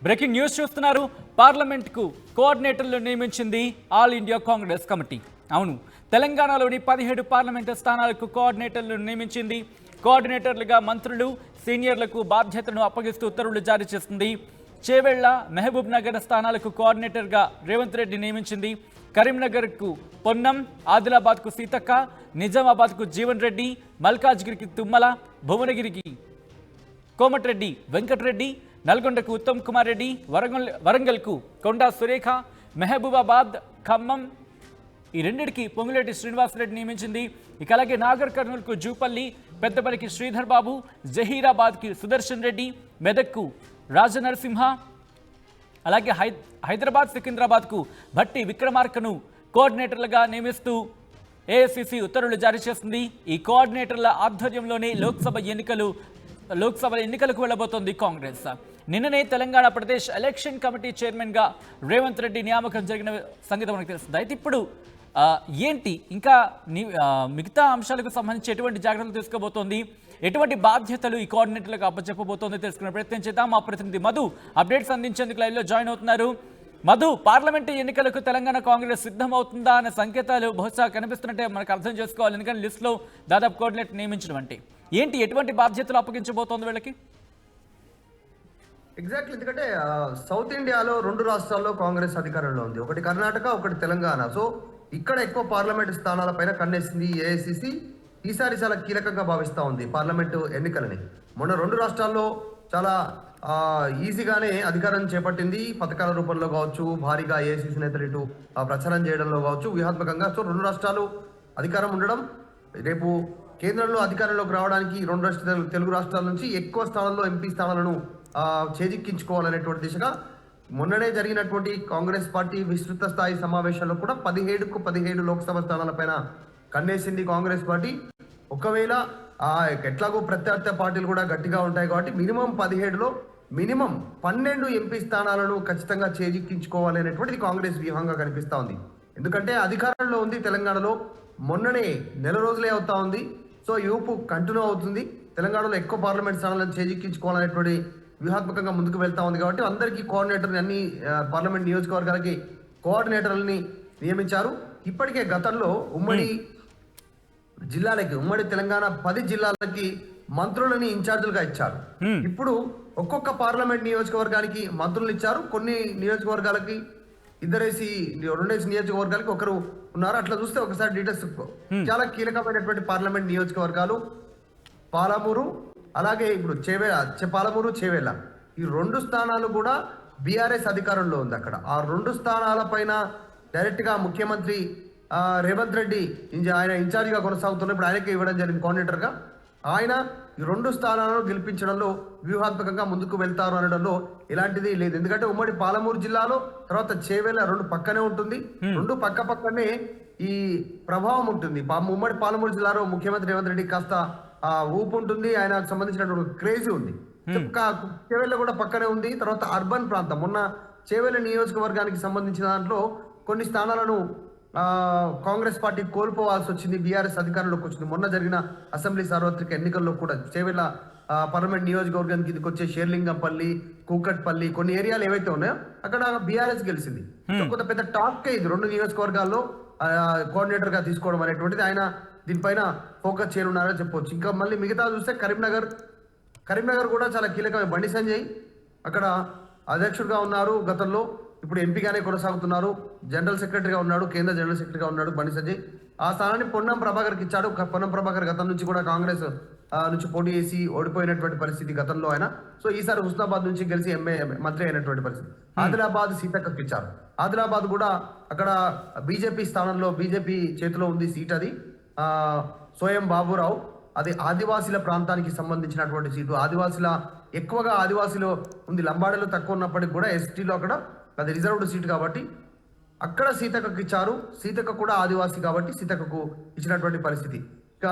Breaking news చూస్తున్నారు. పార్లమెంట్కు కోఆర్డినేటర్లు నియమించింది all India Congress committee. అవును, తెలంగాణలోని 17 పార్లమెంటు స్థానాలకు కోఆర్డినేటర్లు నియమించింది. కోఆర్డినేటర్లుగా మంత్రులు, సీనియర్లకు బాధ్యతలను అప్పగిస్తూ ఉత్తర్వులు జారీ చేసింది. చేవెళ్ల, మహబూబ్ నగర్ స్థానాలకు కోఆర్డినేటర్గా రేవంత్ రెడ్డి నియమించింది. కరీంనగర్కు పొన్నం, ఆదిలాబాద్కు సీతక్క, నిజామాబాద్కు జీవన్ రెడ్డి, మల్కాజ్గిరికి తుమ్మల, భువనగిరికి కోమటిరెడ్డి వెంకటరెడ్డి, నల్గొండకు ఉత్తమ్ కుమార్ రెడ్డి, వరంగల్కు కొండా సురేఖ, మహబూబాబాద్, ఖమ్మం ఈ రెండిటికి పొంగులేటి శ్రీనివాసరెడ్డి నియమించింది. ఇక అలాగే నాగర్ కర్నూలుకు జూపల్లి, పెద్దపల్లికి శ్రీధర్ బాబు, జహీరాబాద్కి సుదర్శన్ రెడ్డి, మెదక్కు రాజనరసింహ, అలాగే హైదరాబాద్, సికింద్రాబాద్కు భట్టి విక్రమార్కను కోఆర్డినేటర్లుగా నియమిస్తూ ఏఐసిసి ఉత్తర్వులు జారీ చేసింది. ఈ కోఆర్డినేటర్ల ఆధ్వర్యంలోనే లోక్సభ ఎన్నికలకు వెళ్లబోతోంది కాంగ్రెస్. నిన్ననే తెలంగాణ ప్రదేశ్ ఎలక్షన్ కమిటీ చైర్మన్గా రేవంత్ రెడ్డి నియామకం జరిగిన సంగతి మనకు తెలుస్తుంది. అయితే ఇప్పుడు ఏంటి ఇంకా మిగతా అంశాలకు సంబంధించి ఎటువంటి జాగ్రత్తలు తీసుకోబోతోంది, ఎటువంటి బాధ్యతలు ఈ కోఆర్డినేటర్లకు అప్పచెప్పబోతోంది తెలుసుకునే ప్రయత్నం చేద్దాం. మా ప్రతినిధి మధు అప్డేట్స్ అందించేందుకు లైవ్లో జాయిన్ అవుతున్నారు. మధు, పార్లమెంటు ఎన్నికలకు తెలంగాణ కాంగ్రెస్ సిద్ధమవుతుందా అనే సంకేతాలు బహుశా కనిపిస్తున్నట్టే మనకు అర్థం చేసుకోవాలి. ఎందుకంటే లిస్టులో దాదాపు కోఆర్డినేటర్ నియమించడం అంటే ఏంటి, ఎటువంటి బాధ్యతలు అప్పగించబోతోంది వీళ్ళకి? ఎగ్జాక్ట్లీ, ఎందుకంటే సౌత్ ఇండియాలో 2 రాష్ట్రాల్లో కాంగ్రెస్ అధికారంలో ఉంది. ఒకటి కర్ణాటక, ఒకటి తెలంగాణ. సో ఇక్కడ ఎక్కువ పార్లమెంటు స్థానాలపైన కన్నేసింది ఏఐసిసి. ఈసారి చాలా కీలకంగా భావిస్తూ ఉంది పార్లమెంటు ఎన్నికలని. మొన్న 2 రాష్ట్రాల్లో చాలా ఈజీగానే అధికారం చేపట్టింది. పథకాల రూపంలో కావచ్చు, భారీగా ఏఐసిసి నేతలు ఇటు ప్రచారం చేయడంలో కావచ్చు, వ్యూహాత్మకంగా. సో 2 రాష్ట్రాలు అధికారం ఉండడం, రేపు కేంద్రంలో అధికారంలోకి రావడానికి 2 తెలుగు రాష్ట్రాల నుంచి ఎక్కువ స్థానాల్లో ఎంపీ స్థానాలను చేజిక్కించుకోవాలనేటువంటి దిశగా మొన్ననే జరిగినటువంటి కాంగ్రెస్ పార్టీ విస్తృత స్థాయి సమావేశాల్లో కూడా 17కు 17 లోక్సభ స్థానాలపైన కన్నేసింది కాంగ్రెస్ పార్టీ. ఒకవేళ ఎట్లాగో ప్రత్యర్థి పార్టీలు కూడా గట్టిగా ఉంటాయి కాబట్టి మినిమం 17లో మినిమం 12 ఎంపీ స్థానాలను ఖచ్చితంగా చేజిక్కించుకోవాలి అనేటువంటిది కాంగ్రెస్ వ్యూహంగా కనిపిస్తూ ఉంది. ఎందుకంటే అధికారంలో ఉంది తెలంగాణలో, మొన్ననే నెల రోజులే అవుతా ఉంది. సో యూపు కంటిన్యూ అవుతుంది. తెలంగాణలో ఎక్కువ పార్లమెంట్ స్థానాలను చేజిక్కించుకోవాలనేటువంటి వ్యూహాత్మకంగా ముందుకు వెళ్తా ఉంది. కాబట్టి అందరికీ కోఆర్డినేటర్ని, అన్ని పార్లమెంట్ నియోజకవర్గాలకి కోఆర్డినేటర్లని నియమించారు. ఇప్పటికే గతంలో ఉమ్మడి తెలంగాణ 10 జిల్లాలకి మంత్రులని ఇన్ఛార్జీలుగా ఇచ్చారు. ఇప్పుడు ఒక్కొక్క పార్లమెంట్ నియోజకవర్గానికి మంత్రులు ఇచ్చారు. కొన్ని నియోజకవర్గాలకి 2 నియోజకవర్గాలకి ఒకరు ఉన్నారు. అట్లా చూస్తే ఒకసారి డీటెయిల్స్ చాలా కీలకమైనటువంటి పార్లమెంట్ నియోజకవర్గాలు పాలమూరు, అలాగే ఇప్పుడు పాలమూరు, చేవెళ్ళ ఈ 2 స్థానాలు కూడా బీఆర్ఎస్ అధికారంలో ఉంది. అక్కడ ఆ 2 స్థానాలపైన డైరెక్ట్గా ముఖ్యమంత్రి రేవంత్ రెడ్డి ఆయన ఇన్ఛార్జిగా కొనసాగుతున్న ఇప్పుడు ఆయనకే ఇవ్వడం జరిగింది కోఆర్డినేటర్గా. ఆయన ఈ 2 స్థానాలను గెలిపించడంలో వ్యూహాత్మకంగా ముందుకు వెళ్తారు అనడంలో ఎలాంటిది లేదు. ఎందుకంటే ఉమ్మడి పాలమూరు జిల్లాలో తర్వాత చేవెళ్ళ 2 పక్కనే ఉంటుంది. 2 పక్కనే ఈ ప్రభావం ఉంటుంది. ఉమ్మడి పాలమూరు జిల్లాలో ముఖ్యమంత్రి రేవంత్ రెడ్డి కాస్త ఊపు ఉంటుంది, ఆయనకు సంబంధించినటువంటి క్రేజీ ఉంది. చేవెళ్ళ కూడా పక్కనే ఉంది. తర్వాత అర్బన్ ప్రాంతం, మొన్న చేవెళ్ళ నియోజకవర్గానికి సంబంధించిన దాంట్లో కొన్ని స్థానాలను కాంగ్రెస్ పార్టీ కోల్పోవాల్సి వచ్చింది. బీఆర్ఎస్ అధికారంలోకి వచ్చింది. మొన్న జరిగిన అసెంబ్లీ సార్వత్రిక ఎన్నికల్లో కూడా చేవెళ్ళ పార్లమెంట్ నియోజకవర్గానికి ఇది వచ్చే షేర్లింగంపల్లి, కూకట్పల్లి కొన్ని ఏరియాలు ఏవైతే ఉన్నాయో అక్కడ బీఆర్ఎస్ గెలిచింది. కొంత పెద్ద టాక్ ఇది 2 నియోజకవర్గాల్లో కోఆర్డినేటర్ గా తీసుకోవడం అనేటువంటిది. ఆయన దీనిపైన ఫోకస్ చేయనున్నారని చెప్పొచ్చు. ఇంకా మళ్ళీ మిగతా చూస్తే కరీంనగర్ కూడా చాలా కీలకమైన. బండి సంజయ్ అక్కడ అధ్యక్షుడిగా ఉన్నారు గతంలో, ఇప్పుడు ఎంపీగానే కొనసాగుతున్నారు. జనరల్ సెక్రటరీగా ఉన్నాడు, కేంద్ర జనరల్ సెక్రటరీగా ఉన్నాడు బండి సంజయ్. ఆ స్థానాన్ని పొన్నం ప్రభాకర్కి ఇచ్చాడు. పొన్నం ప్రభాకర్ గతం నుంచి కూడా కాంగ్రెస్ నుంచి పోటీ చేసి ఓడిపోయినటువంటి పరిస్థితి గతంలో ఆయన. సో ఈసారి హుస్నాబాద్ నుంచి గెలిచి మంత్రి అయినటువంటి పరిస్థితి. ఆదిలాబాద్ సీతక్కకి ఇచ్చారు. ఆదిలాబాద్ కూడా అక్కడ బీజేపీ స్థానంలో, బీజేపీ చేతిలో ఉంది సీట్. అది సోయం బాబురావు, అది ఆదివాసీల ప్రాంతానికి సంబంధించినటువంటి సీటు. ఎక్కువగా ఆదివాసీలో ఉంది, లంబాడీలో తక్కువ ఉన్నప్పటికీ కూడా ఎస్టీలో అక్కడ అది రిజర్వ్డ్ సీట్ కాబట్టి అక్కడ సీతక్కకి ఇచ్చారు. సీతక్క కూడా ఆదివాసీ కాబట్టి సీతక్కకు ఇచ్చినటువంటి పరిస్థితి. ఇక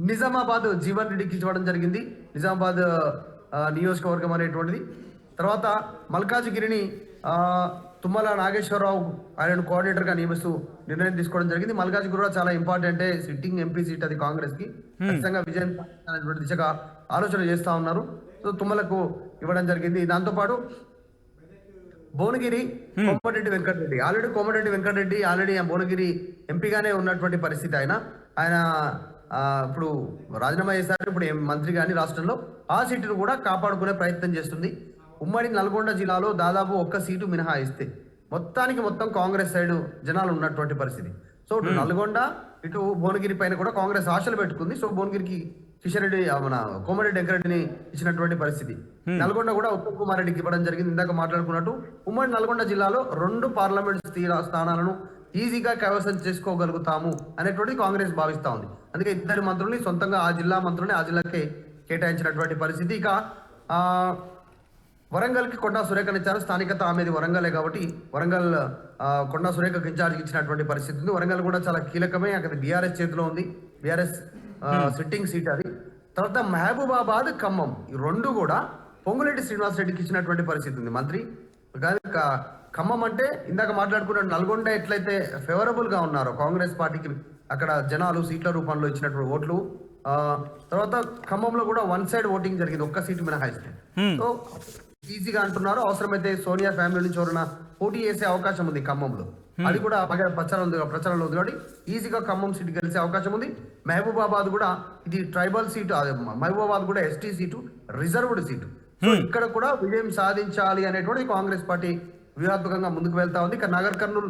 నిజామాబాద్ జీవన్ రెడ్డికి ఇవ్వడం జరిగింది, నిజామాబాద్ నియోజకవర్గం అనేటువంటిది. తర్వాత మల్కాజ్గిరిని తుమ్మల నాగేశ్వరరావు ఆయనను కోఆర్డినేటర్గా నియమిస్తూ నిర్ణయం తీసుకోవడం జరిగింది. మల్కాజ్గిరి కూడా చాలా ఇంపార్టెంటే, సిట్టింగ్ ఎంపీ సీట్ అది కాంగ్రెస్కి. ఖచ్చితంగా విజయం అనేటువంటి దిశగా ఆలోచన చేస్తూ ఉన్నారు. సో తుమ్మలకు ఇవ్వడం జరిగింది. దాంతోపాటు భువనగిరి కోమటిరెడ్డి వెంకటరెడ్డి ఆల్రెడీ భువనగిరి ఎంపీగానే ఉన్నటువంటి పరిస్థితి. ఆయన ఇప్పుడు రాజీనామా చేశారు. ఇప్పుడు మంత్రి కానీ రాష్ట్రంలో ఆ సీటును కూడా కాపాడుకునే ప్రయత్నం చేస్తుంది. ఉమ్మడి నల్గొండ జిల్లాలో దాదాపు ఒక్క సీటు మినహాయిస్తే మొత్తం కాంగ్రెస్ సైడ్ జనాలు ఉన్నటువంటి పరిస్థితి. సో ఇటు నల్గొండ ఇటు భువనగిరి పైన కూడా కాంగ్రెస్ ఆశలు పెట్టుకుంది. సో భువనగిరికి కిషన్ రెడ్డి మన కోమటిరెడ్డి వెంకరెడ్డిని ఇచ్చినటువంటి పరిస్థితి. నల్గొండ కూడా ఉత్తమ్ కుమార్ రెడ్డికి ఇవ్వడం జరిగింది. ఇందాక మాట్లాడుకున్నట్టు ఉమ్మడి నల్గొండ జిల్లాలో 2 పార్లమెంట్ స్థానాలను ఈజీగా కైవసం చేసుకోగలుగుతాము అనేటువంటిది కాంగ్రెస్ భావిస్తా ఉంది. అందుకే 2 మంత్రుల్ని సొంతంగా ఆ జిల్లా మంత్రుల్ని ఆ జిల్లాకే కేటాయించినటువంటి పరిస్థితి. ఇక వరంగల్కి కొండా సురేఖనిచ్చారు. స్థానికత ఆమెది వరంగలే కాబట్టి వరంగల్ కొండా సురేఖకు ఇన్ఛార్జ్ ఇచ్చినటువంటి పరిస్థితి ఉంది. వరంగల్ కూడా చాలా కీలకమే. అక్కడ బీఆర్ఎస్ చేతిలో ఉంది. బీఆర్ఎస్ సిట్టింగ్ సీట్ అది. తర్వాత మహబూబాబాద్, ఖమ్మం ఈ 2 కూడా పొంగులేటి శ్రీనివాస్ రెడ్డికి ఇచ్చినటువంటి పరిస్థితి ఉంది మంత్రి. ఖమ్మం అంటే ఇందాక మాట్లాడుకున్న నల్గొండ ఎట్లయితే ఫేవరబుల్ గా ఉన్నారో కాంగ్రెస్ పార్టీకి అక్కడ జనాలు సీట్ల రూపంలో ఇచ్చినటువంటి ఓట్లు, తర్వాత ఖమ్మంలో కూడా 1 సైడ్ ఓటింగ్ జరిగింది, ఒక్క సీటు మినహాయిస్తే. సో ఈజీగా అంటున్నారు. అవసరమైతే సోనియా ఫ్యామిలీ నుంచి ఎవరైనా పోటీ చేసే అవకాశం ఉంది ఖమ్మంలో. అది కూడా ప్రచారంలో ఉంది కాబట్టి ఈజీగా ఖమ్మం సీటు గెలిచే అవకాశం ఉంది. మహబూబాబాద్ కూడా ఇది ట్రైబల్ సీటు, మహబూబాబాద్ కూడా ST seat, reserved seat. So ఇక్కడ కూడా విజయం సాధించాలి అనేటువంటి కాంగ్రెస్ పార్టీ వ్యూహాత్మకంగా ముందుకు వెళ్తా ఉంది. ఇక నగర్ కర్నూలు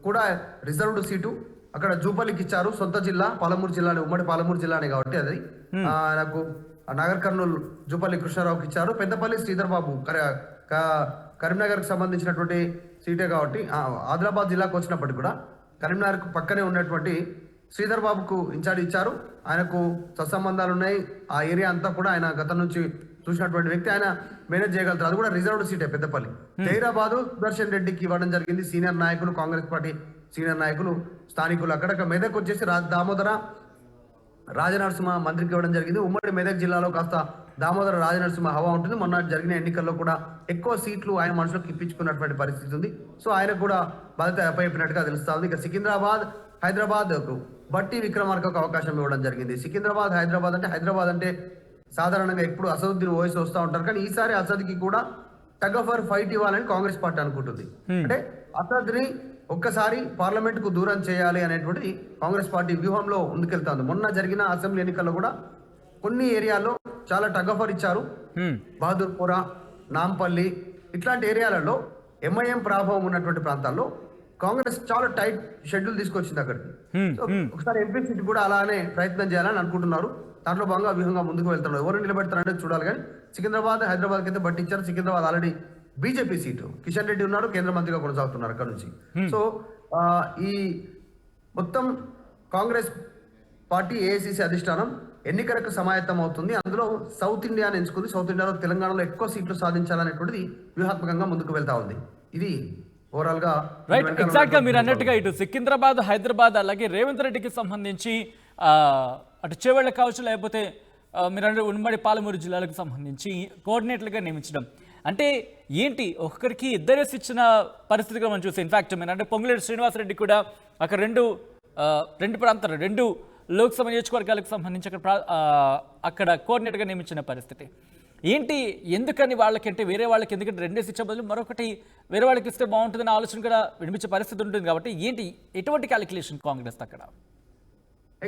కూడా రిజర్వ్డ్ సీటు, అక్కడ జూపల్లికి ఇచ్చారు. సొంత జిల్లా పాలమూరు జిల్లానే, ఉమ్మడి పాలమూరు జిల్లానే కాబట్టి అది నాకు నగర్ కర్నూలు జూపల్లి కృష్ణారావుకి ఇచ్చారు. పెద్దపల్లి శ్రీధర్ బాబు కరీంనగర్కి సంబంధించినటువంటి సీటే కాబట్టి ఆదిలాబాద్ జిల్లాకు వచ్చినప్పటికీ కూడా కరీంనగర్ పక్కనే ఉన్నటువంటి శ్రీధర్ బాబుకు ఇన్ఛార్జ్ ఇచ్చారు. ఆయనకు సత్సంబంధాలు ఉన్నాయి. ఆ ఏరియా అంతా కూడా ఆయన గతం నుంచి చూసినటువంటి వ్యక్తి, ఆయన మేనేజ్ చేయగలుగుతారు. అది కూడా రిజర్వ్డ్ సీటే పెద్దపల్లి. జైరాబాద్ సుదర్శన్ రెడ్డికి ఇవ్వడం జరిగింది. సీనియర్ నాయకులు, కాంగ్రెస్ పార్టీ సీనియర్ నాయకులు, స్థానికులు. అక్కడ మెదక్ వచ్చేసి దామోదర రాజనరసింహ మంత్రికి ఇవ్వడం జరిగింది. ఉమ్మడి మెదక్ జిల్లాలో కాస్త దామోదర రాజనరసింహ హవా ఉంటుంది. మొన్న జరిగిన ఎన్నికల్లో కూడా ఎక్కువ సీట్లు ఆయన మనుషులకు ఇప్పించుకున్నటువంటి పరిస్థితి ఉంది. సో ఆయనకు కూడా బాధ్యత అప్పయిపోయినట్టుగా తెలుస్తా ఉంది. ఇక సికింద్రాబాద్, హైదరాబాద్ బట్టి విక్రమార్కకు అవకాశం ఇవ్వడం జరిగింది. సికింద్రాబాద్, హైదరాబాద్ అంటే సాధారణంగా ఎప్పుడు అసదుద్దీన్ ఓవైసీ వస్తూ ఉంటారు. కానీ ఈసారి అసద్కి కూడా టగ్ ఆఫ్ వార్ ఫైట్ ఇవ్వాలని కాంగ్రెస్ పార్టీ అనుకుంటుంది. అంటే అసద్ని ఒక్కసారి పార్లమెంట్ కు దూరం చేయాలి అనేటువంటి కాంగ్రెస్ పార్టీ వ్యూహంలో ముందుకెళ్తా ఉంది. మొన్న జరిగిన అసెంబ్లీ ఎన్నికల్లో కూడా కొన్ని ఏరియాల్లో చాలా టగ్ ఆఫ్ వార్ ఇచ్చారు. బహదూర్పుర, నాంపల్లి ఇట్లాంటి ఏరియాలలో ఎంఐఎం ప్రభావం ఉన్నటువంటి ప్రాంతాల్లో కాంగ్రెస్ చాలా టైట్ షెడ్యూల్ తీసుకొచ్చింది అక్కడికి. సో ఒకసారి ఎంపీ సీట్ కూడా అలానే ప్రయత్నం చేయాలని అనుకుంటున్నారు. దాంట్లో భాగంగా వ్యూహంగా ముందుకు వెళ్తున్నారు. ఎవరు నిలబెడతారనేది చూడాలి. కానీ సికింద్రాబాద్, హైదరాబాద్ అయితే పట్టించారు. Secunderabad already BJP seat, Kishan Reddy ఉన్నారు, కేంద్ర మంత్రిగా కొనసాగుతున్నారు అక్కడ నుంచి. సో ఈ మొత్తం కాంగ్రెస్ పార్టీ ఏఐసిసి అధిష్టానం ఎన్నికలకు సమాయత్తం అవుతుంది. అందులో సౌత్ ఇండియాని ఎంచుకుంది. సౌత్ ఇండియాలో తెలంగాణలో ఎక్కువ సీట్లు సాధించాలనేటువంటిది వ్యూహాత్మకంగా ముందుకు వెళ్తా ఉంది. ఇది ఓవరాల్ గా ఎగ్జాక్ట్ గా మీరు అన్నట్టుగా ఇటు సికింద్రాబాద్, హైదరాబాద్ అలాగే రేవంత్ రెడ్డికి సంబంధించి అటు చేవెళ్ళ కావచ్చు, లేకపోతే మీరు ఉమ్మడి పాలమూరు జిల్లాలకు సంబంధించి కోఆర్డినేటర్లుగా నియమించడం అంటే ఏంటి, ఒక్కరికి ఇద్దరేసి ఇచ్చిన పరిస్థితిగా మనం చూస్తే. ఇన్ఫాక్ట్ మీరు అంటే పొంగులేటి శ్రీనివాసరెడ్డి కూడా అక్కడ రెండు ప్రాంతాలు, 2 లోక్సభ నియోజకవర్గాలకు సంబంధించి అక్కడ కోఆర్డినేటర్గా నియమించిన పరిస్థితి ఏంటి, ఎందుకని వాళ్ళకంటే వేరే వాళ్ళకి, ఎందుకంటే 2 ఇచ్చే బదులు మరొకటి వేరే వాళ్ళకి ఇస్తే బాగుంటుందనే ఆలోచన కూడా వినిపించే పరిస్థితి ఉంటుంది. కాబట్టి ఏంటి, ఎటువంటి క్యాలిక్యులేషన్ కాంగ్రెస్ అక్కడ?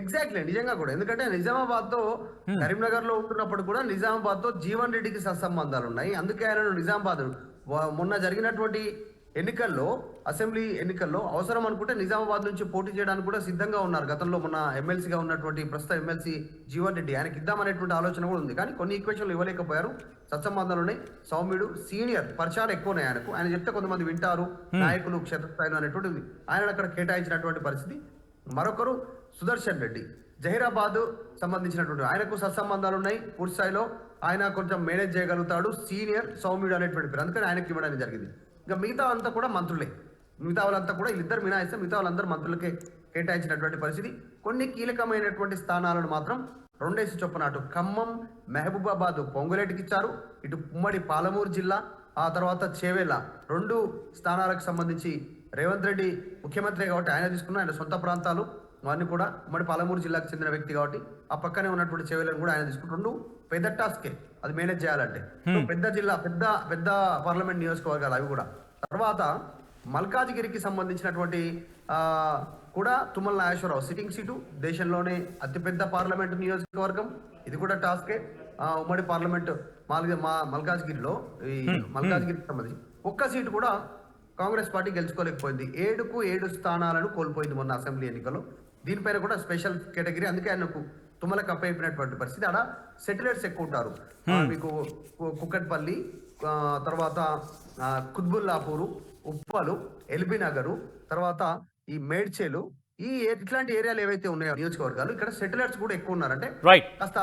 ఎగ్జాక్ట్లీ, నిజంగా కూడా. ఎందుకంటే నిజామాబాద్ తో కరీంనగర్ లో ఉంటున్నప్పుడు కూడా నిజామాబాద్ తో జీవన్ రెడ్డికి సత్సంబంధాలు ఉన్నాయి. అందుకే ఆయన నిజామాబాద్ మొన్న జరిగినటువంటి ఎన్నికల్లో, అసెంబ్లీ ఎన్నికల్లో అవసరం అనుకుంటే నిజామాబాద్ నుంచి పోటీ చేయడానికి కూడా సిద్ధంగా ఉన్నారు. గతంలో మొన్న ఎమ్మెల్సీగా ఉన్నటువంటి ప్రస్తుత ఎమ్మెల్సీ జీవన్ రెడ్డి, ఆయనకి ఇద్దామనేటువంటి ఆలోచన కూడా ఉంది. కానీ కొన్ని ఈక్వేషన్లు ఇవ్వలేకపోయారు. సత్సంబంధాలు ఉన్నాయి. సౌమ్యుడు, సీనియర్, పరిచయాలు ఎక్కువ ఉన్నాయి ఆయనకు. ఆయన చెప్తే కొంతమంది వింటారు, నాయకులు క్షేత్రస్థాయిలో అనేటువంటిది ఆయన అక్కడ కేటాయించినటువంటి పరిస్థితి. మరొకరు సుదర్శన్ రెడ్డి, జహీరాబాద్ సంబంధించినటువంటి ఆయనకు సత్సంబంధాలు ఉన్నాయి పూర్తి స్థాయిలో. ఆయన కొంచెం మేనేజ్ చేయగలుగుతాడు, సీనియర్, సౌమ్యుడు అనేటువంటి పేరు, అందుకని ఆయనకి ఇవ్వడానికి జరిగింది. ఇంకా మిగతా అంతా కూడా మంత్రులే. మిగతా వాళ్ళంతా కూడా వీళ్ళిద్దరు మినాయిస్తే మిగతా వాళ్ళందరూ మంత్రులకే కేటాయించినటువంటి పరిస్థితి. కొన్ని కీలకమైనటువంటి స్థానాలను మాత్రం 2 చొప్పున అటు ఖమ్మం, మహబూబాబాద్ పొంగులేటికి ఇచ్చారు. ఇటు ఉమ్మడి పాలమూరు జిల్లా, ఆ తర్వాత చేవెళ్ళ 2 స్థానాలకు సంబంధించి రేవంత్ రెడ్డి ముఖ్యమంత్రి కాబట్టి ఆయన తీసుకున్న, ఆయన సొంత ప్రాంతాలు అవన్నీ కూడా ఉమ్మడి పాలమూరు జిల్లాకు చెందిన వ్యక్తి కాబట్టి ఆ పక్కనే ఉన్నటువంటి చేవెళ్ళను కూడా ఆయన తీసుకుంటూ 2 పెద్ద టాస్కే అది మేనేజ్ చేయాలంటే. పెద్ద జిల్లా, పెద్ద పార్లమెంట్ నియోజకవర్గాలు అవి కూడా. తర్వాత మల్కాజ్గిరికి సంబంధించినటువంటి కూడా తుమ్మల నాగేశ్వరరావు సిట్టింగ్ సీటు, దేశంలోనే అతిపెద్ద పార్లమెంటు నియోజకవర్గం, ఇది కూడా టాస్కే. ఉమ్మడి పార్లమెంటు మల్కాజ్గిరిలో ఈ మల్కాజ్గిరికి సంబంధించి ఒక్క సీటు కూడా కాంగ్రెస్ పార్టీ గెలుచుకోలేకపోయింది. 7కు 7 స్థానాలను కోల్పోయింది మొన్న అసెంబ్లీ ఎన్నికల్లో. దీనిపైన కూడా స్పెషల్ కేటగిరీ, అందుకే ఆయనకు తుమ్మలకు అప్పయిపోయినటువంటి పరిస్థితి. ఆడ సెటిలర్స్ ఎక్కువ ఉంటారు. మీకు కుక్కట్పల్లి, తర్వాత కుత్బుల్లాపూరు, ఉప్పలు, ఎల్బీ నగరు, తర్వాత ఈ మేడ్చేలు, ఇట్లాంటి ఏరియాలు ఏవైతే ఉన్నాయో నియోజకవర్గాలు, ఇక్కడ సెటిలర్స్ కూడా ఎక్కువ ఉన్నారంటే కాస్త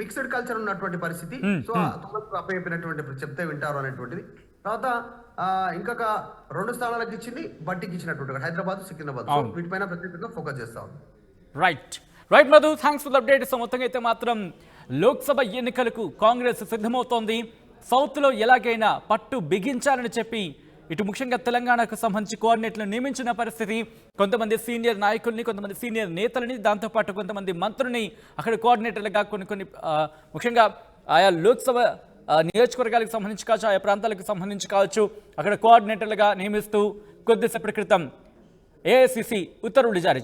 మిక్స్డ్ కల్చర్ ఉన్నటువంటి పరిస్థితి. సో తుమ్మలకు అప్పయిపోయినటువంటి చెప్తే వింటారు అనేటువంటిది. తర్వాత ఇంకొక 2 స్థానాలకు ఇచ్చింది, బట్టికి ఇచ్చినటువంటి హైదరాబాద్, సికింద్రాబాద్. వీటిపైన ప్రత్యేకంగా ఫోకస్ చేస్తాం. Right Madhu, thanks for the update. So మొత్తంగా అయితే మాత్రం లోక్సభ ఎన్నికలకు కాంగ్రెస్ సిద్ధమవుతోంది. సౌత్లో ఎలాగైనా పట్టు బిగించాలని చెప్పి ఇటు ముఖ్యంగా తెలంగాణకు సంబంధించి కోఆర్డినేటర్లను నియమించిన పరిస్థితి. కొంతమంది సీనియర్ నాయకుల్ని, కొంతమంది సీనియర్ నేతలని, దాంతోపాటు కొంతమంది మంత్రుల్ని అక్కడ కోఆర్డినేటర్లుగా కొన్ని ముఖ్యంగా ఆయా లోక్సభ నియోజకవర్గాలకు సంబంధించి కావచ్చు, ఆయా ప్రాంతాలకు సంబంధించి కావచ్చు, అక్కడ కోఆర్డినేటర్లుగా నియమిస్తూ కొద్దిసేపటి క్రితం ఏఐసిసి ఉత్తర్వులు జారీ చేసింది.